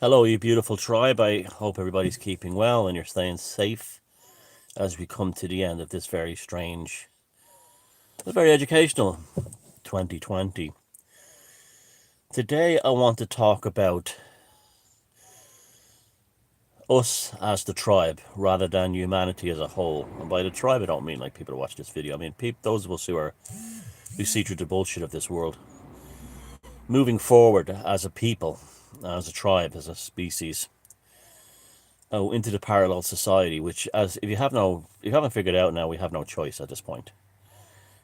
Hello, you beautiful tribe. I hope everybody's keeping well and you're staying safe as we come to the end of this very strange, but very educational 2020. Today, I want to talk about us as the tribe rather than humanity as a whole. And by the tribe, I don't mean like people who watch this video. I mean those of us who see through the bullshit of this world, moving forward as a people, as a tribe, as a species. Oh, into the parallel society, which, as if you haven't figured out now, we have no choice at this point.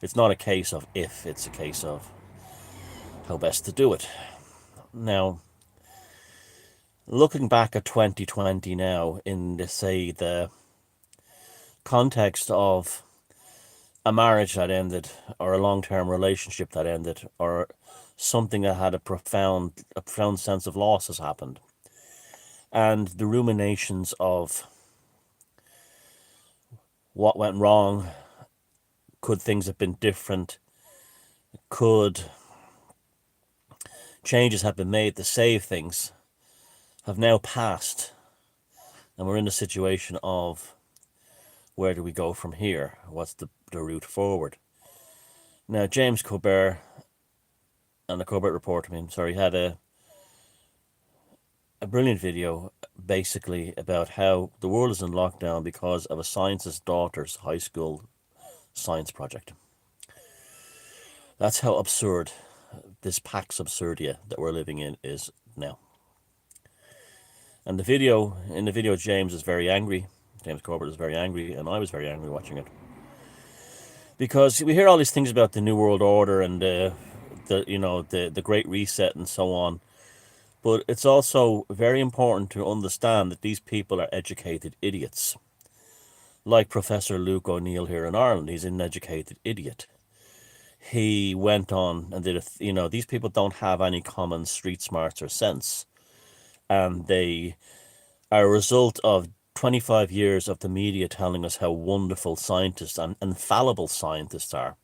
It's not a case of if, it's a case of how best to do it. Now, looking back at 2020 now, in the context of a marriage that ended, or a long-term relationship that ended, or something that had a profound sense of loss has happened, and the ruminations of what went wrong, could things have been different, could changes have been made to save things, have now passed, and we're in a situation of where do we go from here? What's the route forward? Now, James Colbert and the Colbert Report, had a brilliant video basically about how the world is in lockdown because of a scientist's daughter's high school science project. That's how absurd this Pax Absurdia that we're living in is now. And in the video, James is very angry. James Corbett is very angry, and I was very angry watching it because we hear all these things about the New World Order and the Great Reset and so on. But it's also very important to understand that these people are educated idiots. Like Professor Luke O'Neill here in Ireland, he's an educated idiot. He went on and these people don't have any common street smarts or sense, and they are a result of 25 years of the media telling us how wonderful scientists and infallible scientists are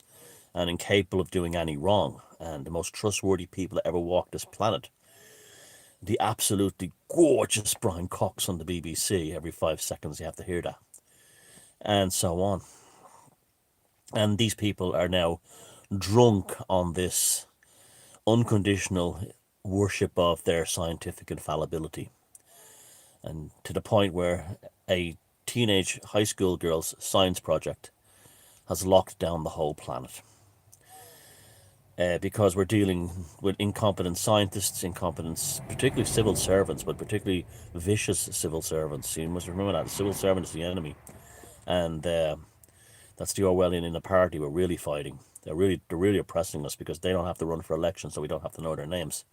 and incapable of doing any wrong and the most trustworthy people that ever walked this planet. The absolutely gorgeous Brian Cox on the BBC, every 5 seconds you have to hear that, and so on. And these people are now drunk on this unconditional worship of their scientific infallibility, and to the point where a teenage high school girl's science project has locked down the whole planet. Because we're dealing with incompetent scientists, incompetence, particularly civil servants, but particularly vicious civil servants. You must remember that the civil servant is the enemy, and that's the Orwellian in the party we're really fighting. They're really oppressing us because they don't have to run for election, so we don't have to know their names,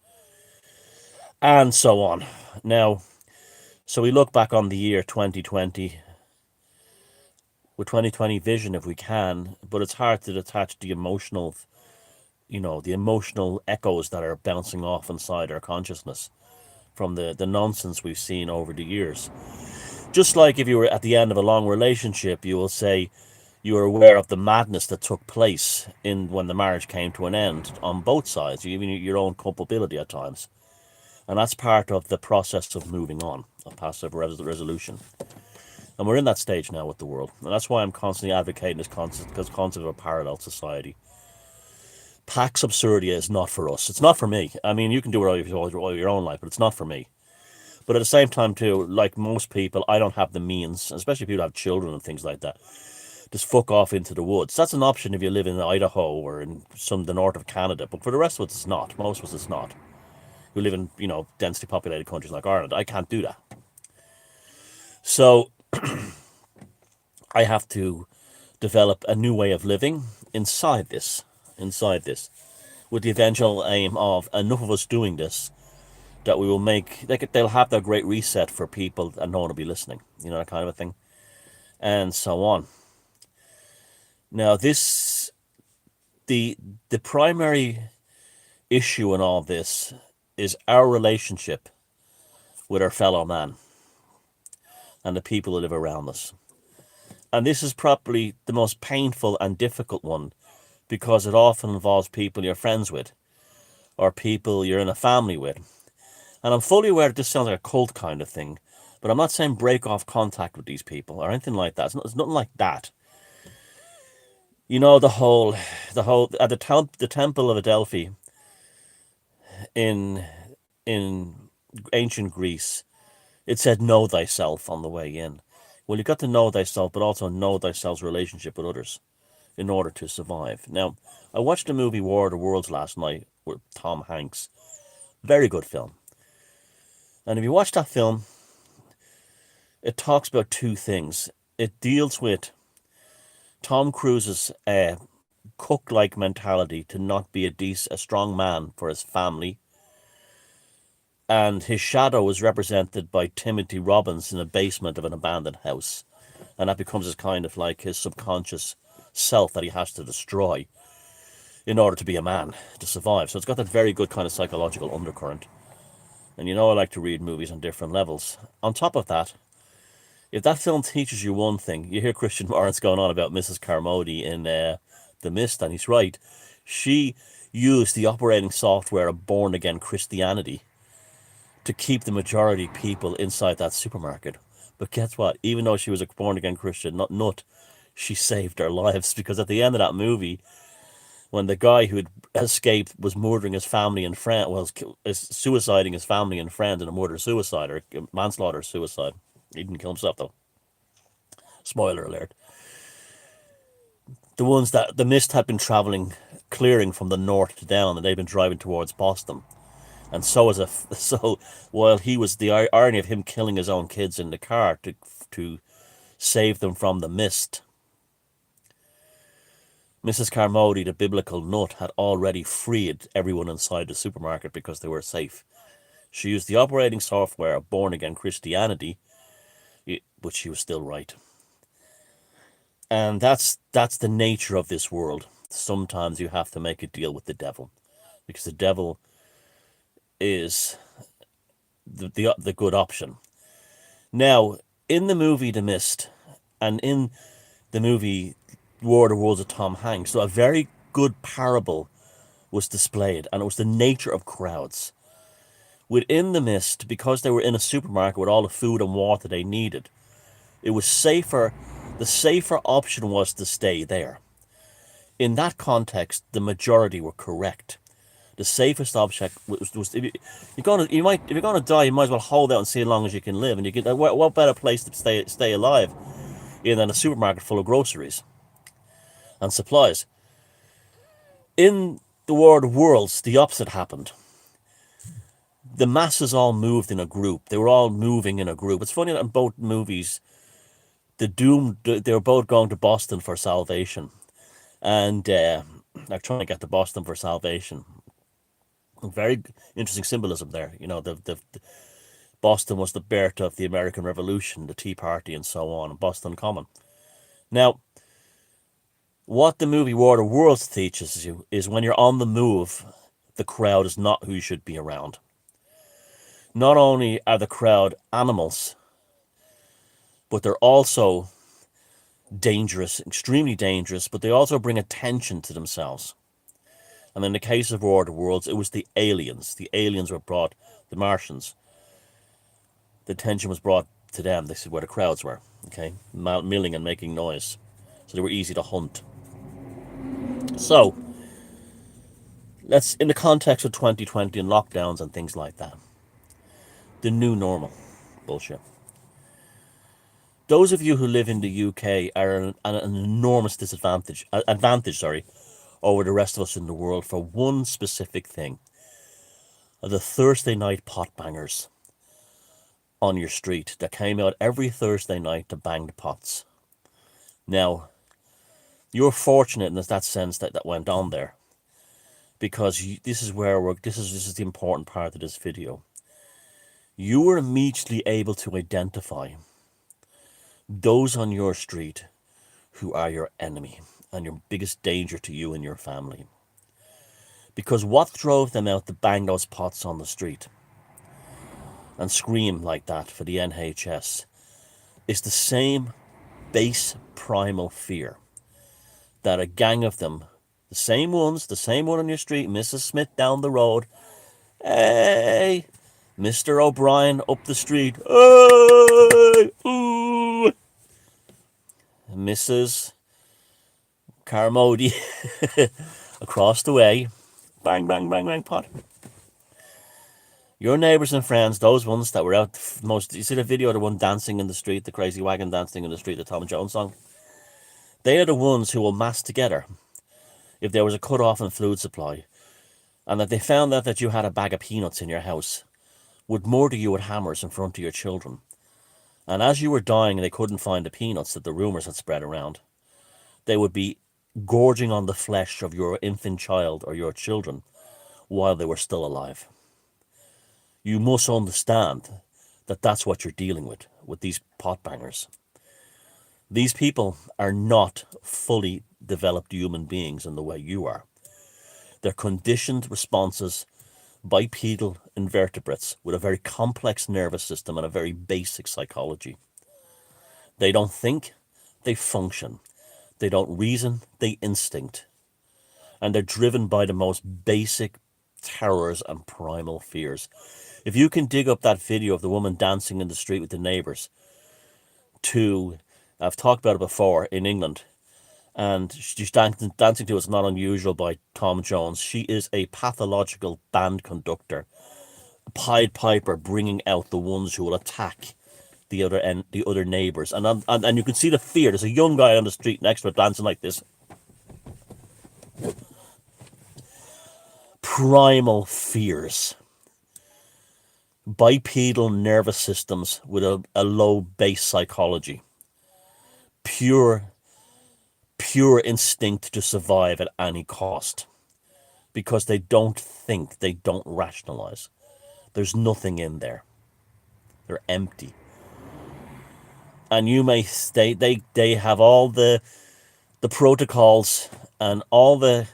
and so on. Now, so we look back on the year 2020 with 2020 vision if we can, but it's hard to detach the emotional echoes that are bouncing off inside our consciousness from the nonsense we've seen over the years. Just like if you were at the end of a long relationship, you will say you were aware of the madness that took place in when the marriage came to an end on both sides, even your own culpability at times. And that's part of the process of moving on, of passive resolution. And we're in that stage now with the world. And that's why I'm constantly advocating this concept of a parallel society. Pax Absurdia is not for us. It's not for me. I mean, you can do it all your own life, but it's not for me. But at the same time, too, like most people, I don't have the means, especially people who have children and things like that. Just fuck off into the woods. That's an option if you live in Idaho or in the north of Canada. But for the rest of us, it's not. Most of us, it's not. Who live in, densely populated countries like Ireland. I can't do that. So I have to develop a new way of living inside this, with the eventual aim of enough of us doing this that we will they'll have their great reset for people and no one will be listening, that kind of a thing, and so on. Now, the primary issue in all this is our relationship with our fellow man and the people that live around us. And this is probably the most painful and difficult one because it often involves people you're friends with or people you're in a family with. And I'm fully aware that this sounds like a cult kind of thing, but I'm not saying break off contact with these people or anything like that. It's nothing like that. You know, the whole at the temple of Adelphi in in ancient Greece, it said know thyself on the way in. Well, you got to know thyself, but also know thyself's relationship with others in order to survive. Now, I watched the movie War of the Worlds last night with Tom Hanks. Very good film. And if you watch that film, it talks about two things. It deals with Tom Cruise's cook-like mentality to not be a strong man for his family, and his shadow is represented by Timothy Robbins in the basement of an abandoned house, and that becomes his kind of like his subconscious self that he has to destroy in order to be a man, to survive. So it's got that very good kind of psychological undercurrent. And you know I like to read movies on different levels. On top of that, if that film teaches you one thing, you hear Christian Lawrence going on about Mrs. Carmody in The Mist, and he's right. She used the operating software of born again Christianity to keep the majority people inside that supermarket. But guess what? Even though she was a born again Christian nut, she saved their lives, because at the end of that movie, when the guy who had escaped was murdering his family and friend, well, suiciding his family and friends in a murder suicide or manslaughter suicide. He didn't kill himself though. Spoiler alert. The ones that the mist had been traveling, clearing from the north to down, and they'd been driving towards Boston. And so while he was, the irony of him killing his own kids in the car to save them from the mist, Mrs. Carmody, the biblical nut, had already freed everyone inside the supermarket because they were safe. She used the operating software of born again Christianity, but she was still right. And that's the nature of this world. Sometimes you have to make a deal with the devil, because the devil is the good option. Now, in the movie The Mist and in the movie War of the Worlds of Tom Hanks, so a very good parable was displayed, and it was the nature of crowds. Within The Mist, because they were in a supermarket with all the food and water they needed, it was safer. The safer option was to stay there. In that context, the majority were correct. The safest option was if you're gonna die, you might as well hold out and see how long as you can live. And you can what better place to stay alive than a supermarket full of groceries and supplies. In the War of the Worlds, the opposite happened. The masses all moved in a group. They were all moving in a group. It's funny that in both movies, they were both going to Boston for salvation, and they're trying to get to Boston for salvation. Very interesting symbolism there. You know, the Boston was the birth of the American Revolution, the Tea Party, and so on, and Boston Common. Now, what the movie War of the Worlds teaches you is when you're on the move, the crowd is not who you should be around. Not only are the crowd animals, but they're also dangerous, extremely dangerous, but they also bring attention to themselves. And in the case of War of the Worlds, it was the aliens. The aliens were brought, the Martians. The attention was brought to them. This is where the crowds were, okay? Milling and making noise. So they were easy to hunt. So, let's, in the context of 2020 and lockdowns and things like that, the new normal. Bullshit. Those of you who live in the UK are an enormous advantage, over the rest of us in the world for one specific thing. The Thursday night pot bangers on your street that came out every Thursday night to bang the pots. Now, you're fortunate in that sense that went on there, because this is the important part of this video. You were immediately able to identify those on your street who are your enemy and your biggest danger to you and your family. Because what drove them out to bang those pots on the street and scream like that for the NHS is the same base primal fear that a gang of them, the same one on your street, Mrs. Smith down the road, hey, Mr. O'Brien up the street. Hey! Ooh! Mrs. Carmody across the way. Bang, bang, bang, bang, pot. Your neighbours and friends, those ones that were out most... You see the video of the one dancing in the street, the crazy wagon dancing in the street, the Tom Jones song? They are the ones who will mass together if there was a cut-off in food supply and that they found out that you had a bag of peanuts in your house, would murder you with hammers in front of your children. And as you were dying and they couldn't find the peanuts that the rumours had spread around, they would be gorging on the flesh of your infant child or your children while they were still alive. You must understand that that's what you're dealing with these pot bangers. These people are not fully developed human beings in the way you are. They're conditioned responses, bipedal invertebrates with a very complex nervous system and a very basic psychology. They don't think, they function. They don't reason, they instinct. And they're driven by the most basic terrors and primal fears. If you can dig up that video of the woman dancing in the street with the neighbours I've talked about it before, in England, and she's dancing to It's Not Unusual by Tom Jones. She is a pathological band conductor, Pied Piper, bringing out the ones who will attack the other neighbours. And you can see the fear. There's a young guy on the street next to her dancing like this. Primal fears. Bipedal nervous systems with a low base psychology. Pure instinct to survive at any cost. Because they don't think, they don't rationalize. There's nothing in there. They're empty. And you may stay, they have all the protocols and all the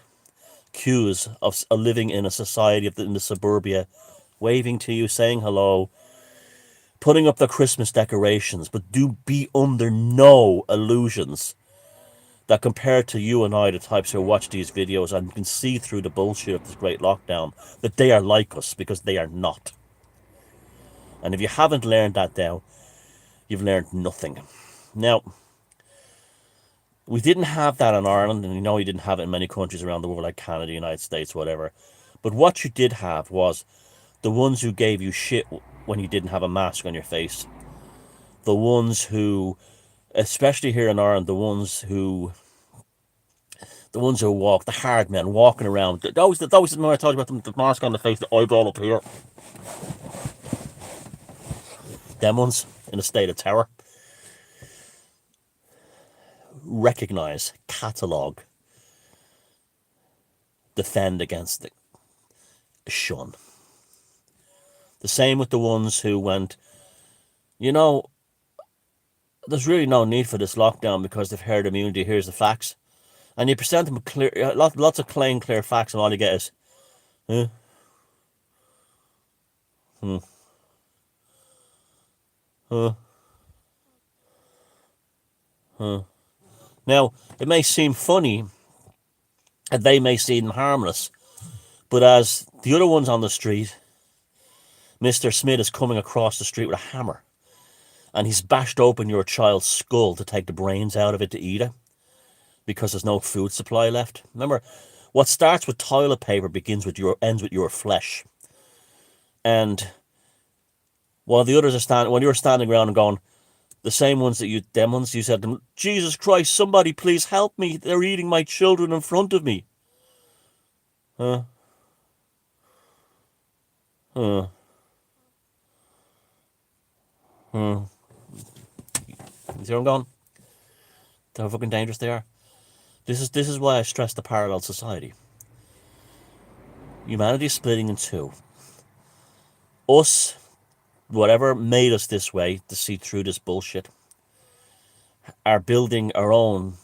cues of living in a society in the suburbia, waving to you, saying hello, putting up the Christmas decorations, but do be under no illusions that compared to you and I, the types who watch these videos and can see through the bullshit of this great lockdown, that they are like us, because they are not. And if you haven't learned that now, you've learned nothing. Now, we didn't have that in Ireland, and you know you didn't have it in many countries around the world like Canada, United States, whatever. But what you did have was the ones who gave you shit when you didn't have a mask on your face. The ones who, especially here in Ireland, the ones who walk, the hard men walking around. Those when I talked about them, the mask on the face, the eyeball up here. Them ones in a state of terror. Recognise, catalogue, defend against it, shun. The same with the ones who went, you know, there's really no need for this lockdown because they've herd immunity, here's the facts. And you present them clear, lots of plain, clear facts, and all you get is, Now, it may seem funny, and they may seem harmless, but as the other ones on the street, Mr. Smith is coming across the street with a hammer, and he's bashed open your child's skull to take the brains out of it to eat it, because there's no food supply left. Remember, what starts with toilet paper ends with your flesh. And while the others when you're standing around and going, the same ones you said to them, Jesus Christ, somebody please help me. They're eating my children in front of me. You see where I'm going? How fucking dangerous they are. This is why I stress the parallel society. Humanity is splitting in two. Us, whatever made us this way to see through this bullshit, are building our own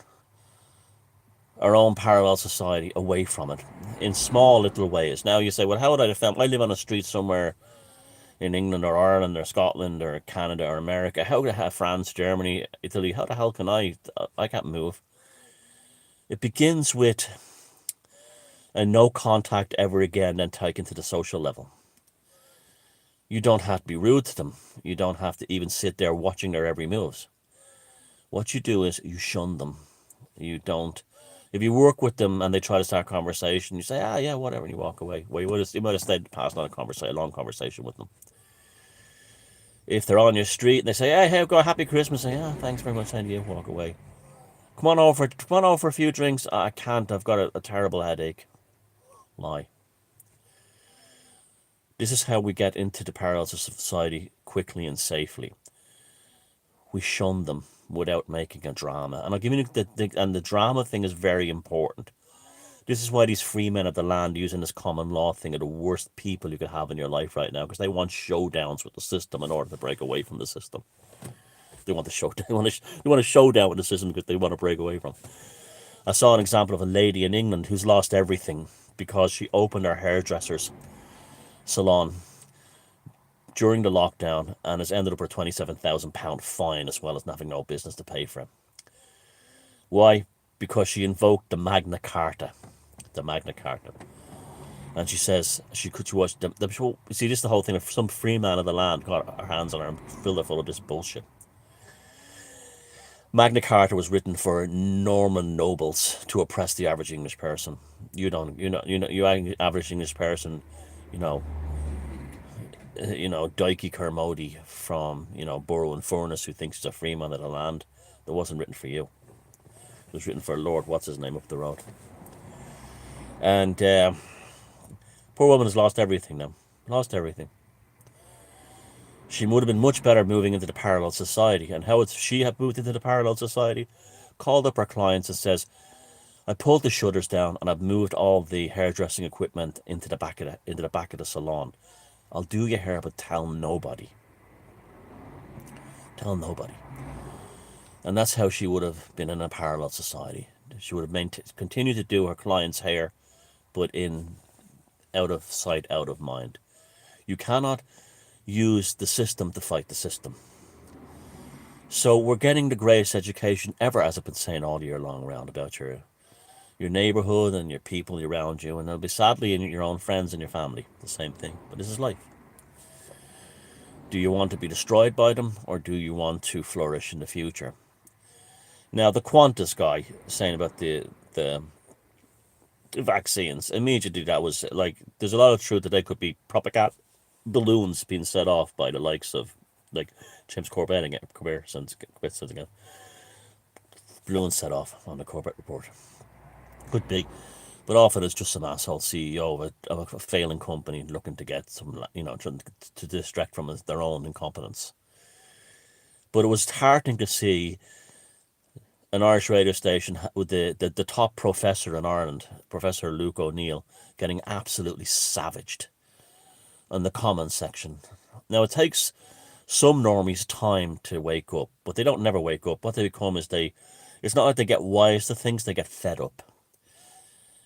parallel society away from it in small little ways. Now you say, well, how would I defend? I live on a street somewhere in England or Ireland or Scotland or Canada or America. How would I have France, Germany, Italy? How the hell can I can't move. It begins with a no contact ever again, then taken to the social level. You don't have to be rude to them. You don't have to even sit there watching their every moves. What you do is you shun them. You don't. If you work with them and they try to start a conversation, you say, ah, yeah, whatever, and you walk away. Well, you might have stayed past on a long conversation with them. If they're on your street and they say, hey, go, happy Christmas, say, ah, thanks very much, and you walk away. Come on over for a few drinks. I can't, I've got a terrible headache. Lie. This is how we get into the parallels of society quickly and safely. We shun them without making a drama. And I'll give you the drama thing is very important. This is why these free men of the land using this common law thing are the worst people you could have in your life right now, because they want showdowns with the system in order to break away from the system. They want a showdown with the system because they want to break away from. I saw an example of a lady in England who's lost everything because she opened her hairdresser's salon during the lockdown and has ended up with a £27,000 fine, as well as having no business to pay for it. Why? Because she invoked the Magna Carta. The Magna Carta. And she says she could watch see, this is the whole thing. If some free man of the land got her hands on her and filled her full of this bullshit. Magna Carta was written for Norman nobles to oppress the average English person. You average English person, Dikey Kermody from, Borough and Furness, who thinks he's a free man of the land. That wasn't written for you. It was written for Lord what's his name up the road. And poor woman has lost everything now. Lost everything. She would have been much better moving into the parallel society. And how would she have moved into the parallel society? Called up her clients and says, I pulled the shutters down and I've moved all the hairdressing equipment into the back of the salon. I'll do your hair, but tell nobody. Tell nobody. And that's how she would have been in a parallel society. She would have continued to do her client's hair, but out of sight, out of mind. You cannot use the system to fight the system. So we're getting the greatest education ever, as I've been saying all year long around, about your neighborhood and your people around you, and it'll be sadly in your own friends and your family, the same thing. But this is life. Do you want to be destroyed by them, or do you want to flourish in the future? Now, the Qantas guy saying about the vaccines, immediately that was like, there's a lot of truth that they could be propaganda balloons being set off by the likes of, like, James Corbett again. Balloons set off on the Corbett report. Could be. But often it's just some asshole CEO of a failing company looking to get some, trying to distract from their own incompetence. But it was heartening to see an Irish radio station with the top professor in Ireland, Professor Luke O'Neill, getting absolutely savaged in the comments section. Now, it takes some normies time to wake up, but they don't never wake up. What they become is it's not like they get wise to things, they get fed up.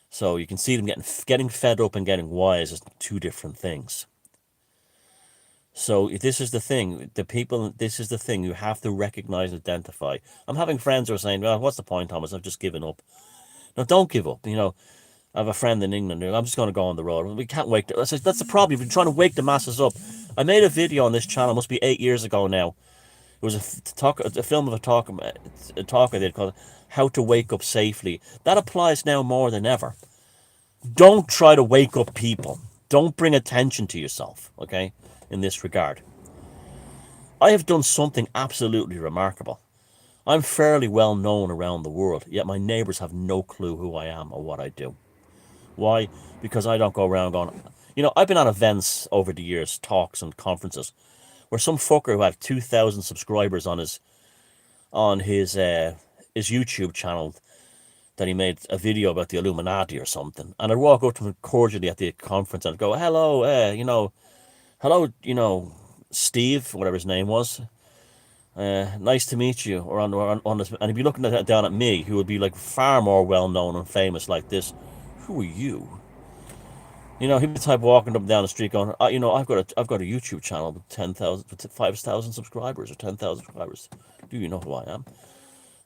So you can see them getting fed up and getting wise as two different things. So this is the thing, this is the thing you have to recognize and identify. I'm having friends who are saying, well, what's the point, Thomas? I've just given up. No, don't give up. I have a friend in England who, I'm just going to go on the road. We can't wake. That's the problem. You've been trying to wake the masses up. I made a video on this channel, must be 8 years ago now. It was a film of a talk I did called How to Wake Up Safely. That applies now more than ever. Don't try to wake up people. Don't bring attention to yourself, okay, in this regard. I have done something absolutely remarkable. I'm fairly well known around the world, yet my neighbours have no clue who I am or what I do. Why? Because I don't go around going... I've been at events over the years, talks and conferences, where some fucker who had 2,000 subscribers on his YouTube channel, that he made a video about the Illuminati or something, and I'd walk up to him cordially at the conference and I'd go, hello, Steve, whatever his name was, nice to meet you, or on this, and he'd be looking down at me, who would be like far more well known and famous like this. Who are you? He'd be the type walking up and down the street going, I've got a YouTube channel with 5,000 subscribers or 10,000 subscribers. Do you know who I am?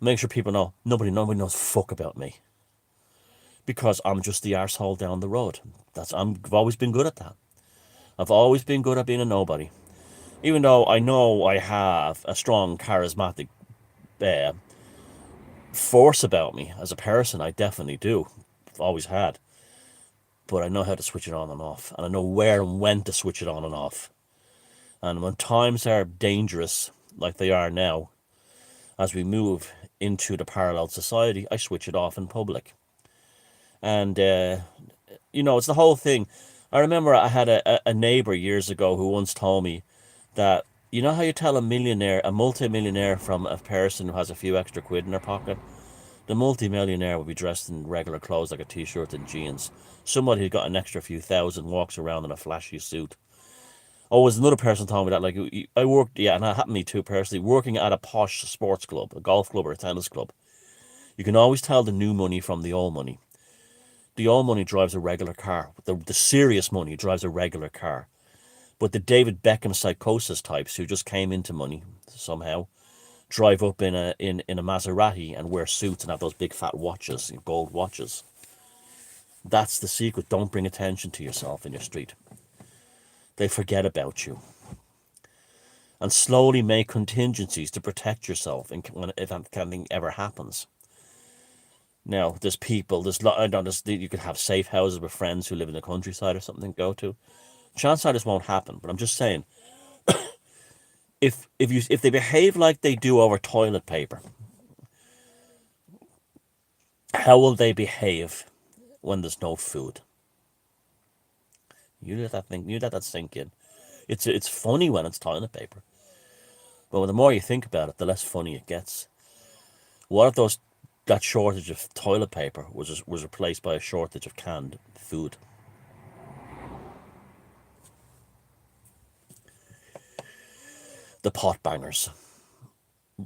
Make sure people know. Nobody knows fuck about me. Because I'm just the arsehole down the road. I've always been good at that. I've always been good at being a nobody. Even though I know I have a strong, charismatic uh, force about me as a person, I definitely do. I've always had. But I know how to switch it on and off. And I know where and when to switch it on and off. And when times are dangerous, like they are now, as we move into the parallel society, I switch it off in public. And, it's the whole thing. I remember I had a neighbor years ago who once told me that, you know how you tell a multimillionaire from a person who has a few extra quid in their pocket? The multimillionaire would be dressed in regular clothes like a t-shirt and jeans. Somebody who got an extra few thousand walks around in a flashy suit. Oh, was another person told me that, like, I worked, yeah, and that happened to me too personally, working at a posh sports club, a golf club or a tennis club. You can always tell the new money from the old money. The old money drives a regular car. The serious money drives a regular car. But the David Beckham psychosis types who just came into money somehow drive up in a Maserati and wear suits and have those big fat watches, gold watches. That's the secret. Don't bring attention to yourself in your street. They forget about you. And slowly make contingencies to protect yourself if anything ever happens. Now, there's people, you could have safe houses with friends who live in the countryside or something to go to. Chances are this won't happen, but I'm just saying, if they behave like they do over toilet paper, how will they behave when there's no food? You let that sink in. It's funny when it's toilet paper, but the more you think about it, the less funny it gets. What if that shortage of toilet paper was replaced by a shortage of canned food? The pot bangers.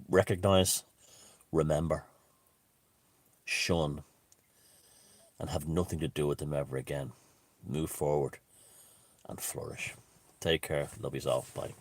Recognize, remember, shun, and have nothing to do with them ever again. Move forward and flourish. Take care. Love yous all. Bye.